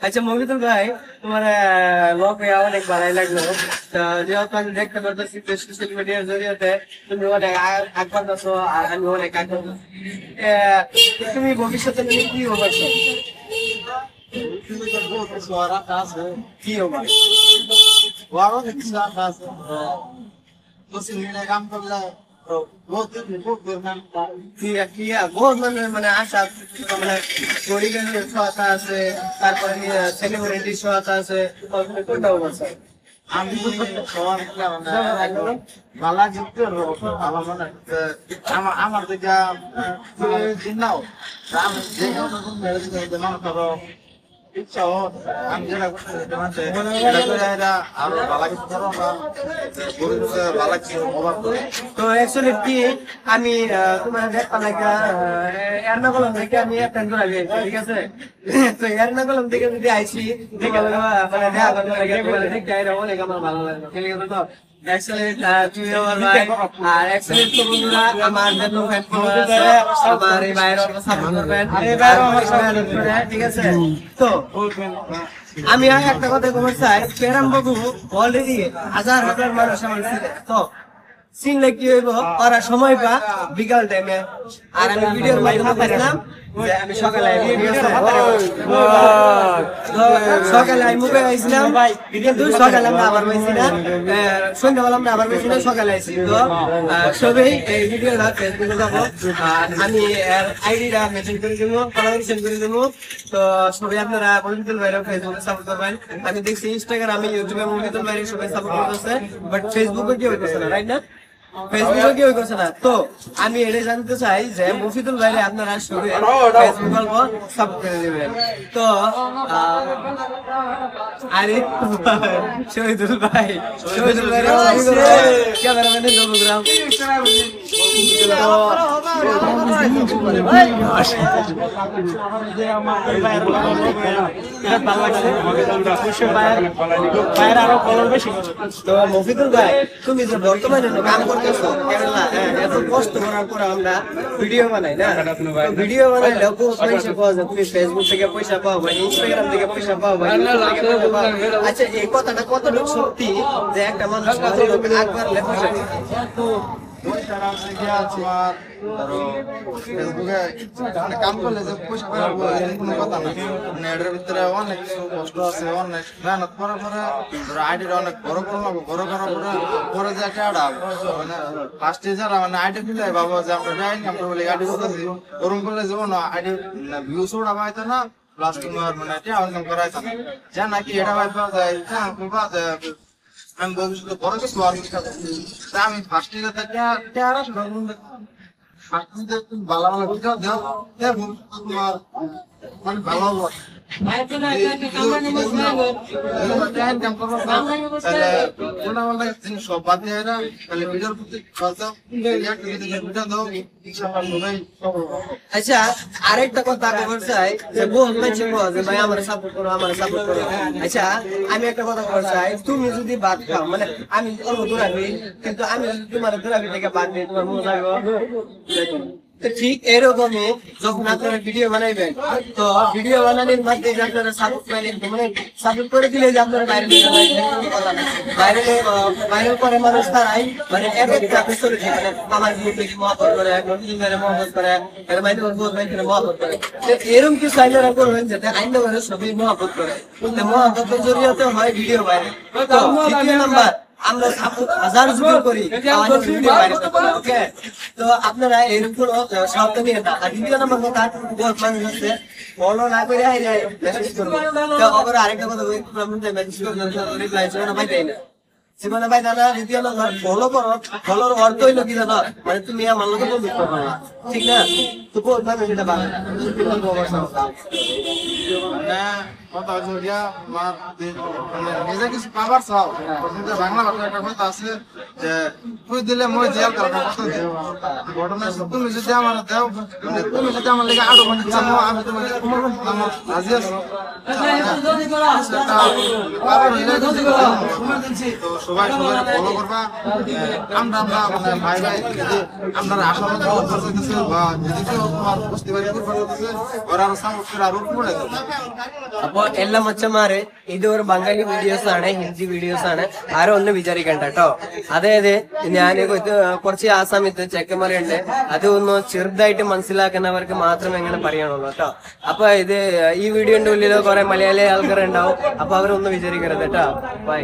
আচ্ছা মফিদুল ভাই তোমার লক অনেক ভালোই লাগলো। তো যেহেতু আমি দেখতে পারতেছি সোশ্যাল মিডিয়ার জরিয়াতে তুমি অনেক আগবার আছো আর আমি অনেক আগবার। তুমি ভবিষ্যতে কি হবো? কি হবো? মানে আশা মানে গরিবের সহায়তা আছে, তারপরে সেলিব্রিটির সহায়তা আছে, কোনটা আছে? আমি বালা যুক্ত আমার মনে আমার দিকে চিন্তাও আমি যে মনে করো ইচ্ছা হোক আমি যেটা করতে আরো বালা কিছু করো বালা কিছু অভাব করে। তো অ্যাকচুয়ালি কি আমি তোমার এর্নাকুলাম থেকে আমি অ্যাটেন্ড করা গেছি, ঠিক আছে? তো এর্নাকুলাম থেকে যদি আইসি মানে দেখা করতে লাগে দেখতে অনেক আমার ভালো লাগে, ঠিক আছে? তো তুমি আমার ভাই আর অ্যাকচুয়ালি তো বন্ধুরা আমার যে ফ্যান আছে আমার এই ভাইয়ের সাপোর্ট করবেন, ঠিক আছে? তো আমি একটা কথা বলতে চাই, পেরাম বাবু অলরেডি হাজার হাজার মানুষ আমার তো চিনলে কি হইব ওরা সময় পা বিকাল টাইমে। আর আমি ভিডিওর মাধ্যমে পাইলাম যে আমি সকালে আমি মুখে আইছিলাম, কিন্তু সকালে আমরা আবার পাইছি না, সন্ধ্যাবেলা আমরা আবার পাইছি না, সকালে আইছি। তো সবাই এই ভিডিও ফেসবুকে যাবো আর আমি আইডিটা মেনশন করে দেবো, ফলোয়ার করে দেবো। তো সবাই আপনারা মফিদুল ভাইয়ের ফেসবুকে সাপোর্ট করবেন। আমি দেখছি ইনস্টাগ্রামে ইউটিউবে মফিদুল ভাইয়ের সবাই সাপোর্ট করতেছে, বাট ফেসবুকে কেউ করছে না, রাইট না? ফেসবুকে কেউ করছে না। তো আমি এটা জানতে চাই যে মফিদুল ভাইরে আপনারা শুধু ফেসবুক গল্প সাপোর্ট করে দেবেন। তো আরে শহীদুল ভাই ক্যামেরাম্যানের জন্মগ্রাম তো মফিদুল ভাই তুমি যে বর্তমানে কাম করতেছো কেরালা, এত কষ্ট করার পর আমরা ভিডিও বানাই না, ভিডিও বানাইলে পয়সা পাওয়া যায়, তুমি ফেসবুক থেকে পয়সা পাও বা ইনস্টাগ্রাম থেকে পয়সা পাও বা আচ্ছা এই কথাটা কতটুকু সত্যি যে একটা মানুষ একবার পয়সা কাম করলে যে পয়সা পাবো কোনো কথা না, মানে এটার ভিতরে অনেক কষ্ট আছে, অনেক মেহনত করার পরে আইডিটা অনেক বড় করার পরে পরে যে একটা মানে ফার্স্টে যারা মানে আইডি দিলে বাবা যে আমরা যাই আমরা বলি আইডি করতেছি ওরকম করলে যাবো না, আইডি ভিউস ওরা পাইতো না, প্লাস তোমার মানে ইনকাম করা হইতো না, যা নাকি এটা পাওয়া যায় আমি ভবিষ্যতে বড় কিছু আমি ফার্স্ট ইয়ার থেকে ভালো ভালো ভিডিও দাও তোমার মানে ভালো সব বাদ দিয়ে ভিডিওর প্রতি আচ্ছা আরেকটা কথা বলতে চাই যে বহুত মানুষ যে ভাই আমার সাপোর্ট করো, আমার সাপোর্ট করো। আচ্ছা আমি একটা কথা বলতে চাই, তুমি যদি বাদ খাও মানে আমি অল্প দৌড়াবি, কিন্তু আমি যদি তোমার দৌড়াবি থেকে বাদ দিই তোমার মনে থাকবো। ঠিক এরকমই যখন আপনারা ভিডিও বানাইবেন, তো ভিডিও বানানোর মাধ্যমে আপনারা সাপোর্ট করে দিলে যে আপনারা বাইরে করে মানুষ তারাই মানে চলে যায়, মানে আমার মহব্বত করে মহব্বত করে মহব্বত করে, এরকম কিছু আইনারা করবেন যাতে আইন সবই মহব্বত করে, মহব্বতের জরিয়াতে হয় ভিডিও বাইরে। তো দ্বিতীয় নাম্বার আমরা হাজার যুগ করি ওকে, তো আপনারা এরকম শব্দ নিয়ে না। আর দ্বিতীয় নম্বর কথা মানুষ হচ্ছে ফলো না করে মেসেজ করবো, তো আরেকটা কথা মেসেজ করবেন জীবনে ভাই দাদা দ্বিতীয় নম্বর ফলো করো, ফলোর অর্থ হইলো কি জানো মানে তুমি আমার লোক বন্ধু করবো না, ঠিক না? তো বলবে সেটা ভালো কথা হচ্ছে নিজে কিছু পাবার চাও, বাংলা ভাষা একটা কথা আছে যে তুই দিলে মই জেল ঘটনা তুমি যদি আমার দেও, তুমি যদি আমার লেগে আরো মানে আমি তোমাকে রাজি আছি। তো সবাই সবাই ফলো করবা, আমরা মানে ভাই ভাই যদি আপনারা আশাবাদ করতেছে বা যদি কেউ তোমার বুঝতে পারি ওরা আরো সাপোর্ট করে আরো করে দেবে। അപ്പൊ എല്ലാ മച്ചന്മാര് ഇത് ഒരു ബംഗാളി വീഡിയോസ് ആണ്, ഹിന്ദി വീഡിയോസ് ആണ്, ആരും ഒന്നും വിചാരിക്കണ്ട കേട്ടോ. അതായത് ഞാൻ കുറച്ച് ആ സമയത്ത് ചെക്കന്മാരുണ്ട്, അതൊന്ന് ചെറുതായിട്ട് മനസ്സിലാക്കുന്നവർക്ക് മാത്രം എങ്ങനെ പറയണുള്ളൂ കേട്ടോ. അപ്പൊ ഇത് ഈ വീഡിയോന്റെ ഉള്ളിൽ കുറെ മലയാളി ആൾക്കാരുണ്ടാവും, അപ്പൊ അവരൊന്നും വിചാരിക്കരുത് കേട്ടോ. ബൈ.